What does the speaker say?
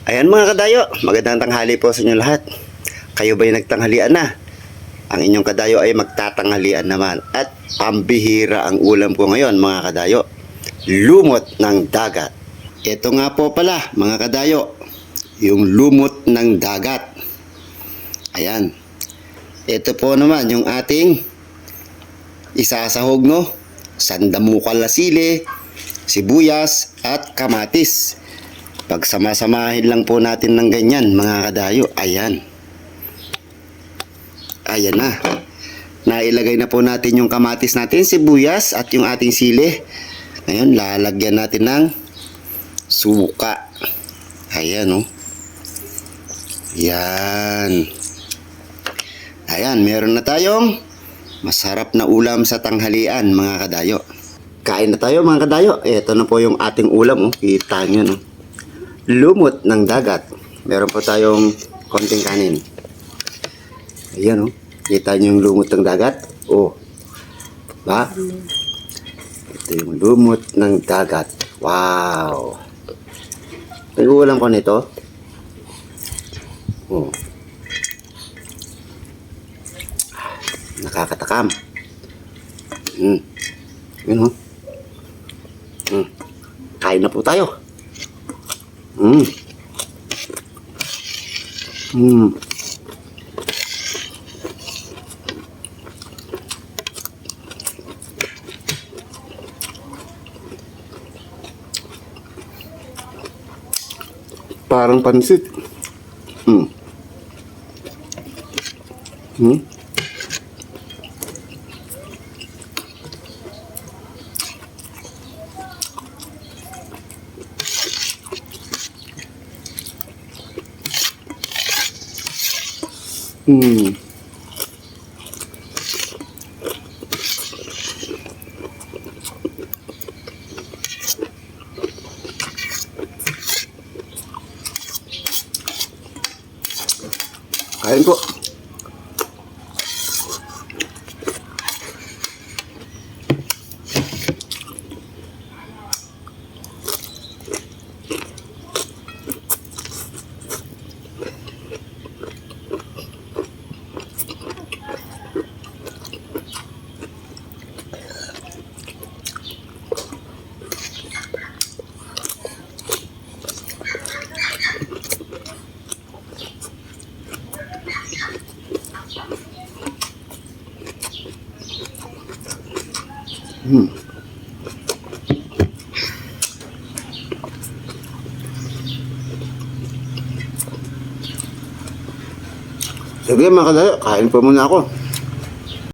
Ayan mga kadayo, magandang tanghali po sa inyo lahat. Kayo ba'y nagtanghalian na? Ang inyong kadayo ay magtatanghalian naman. At pambihira ang ulam ko ngayon mga kadayo. Lumot ng dagat. Ito nga po pala mga kadayo, yung lumot ng dagat. Ayan. Ito po naman yung ating isasahog, no? Sandamukal na sili, sibuyas at kamatis. Pagsama-samahin lang po natin ng ganyan mga kadayo. Ayan. Ayan na. Nailagay na po natin yung kamatis natin, sibuyas at yung ating sili. Ngayon, lalagyan natin ng suka. Ayan, oh. Yan. Ayan, meron na tayong masarap na ulam sa tanghalian mga kadayo. Kain na tayo mga kadayo. Ito na po yung ating ulam, oh. Kita nyo, no? Lumot ng dagat. Meron po tayong konting kanin. Ayan, oh. Kita nyo yung lumot ng dagat? Oh. Ba? Ito yung lumot ng dagat. Wow. Nag-uulam ko nito. Oh. Nakakatakam. Yun, oh. Kain na po tayo. Parang pansit. Kain po. Sige mga kadayo, kain po muna ako.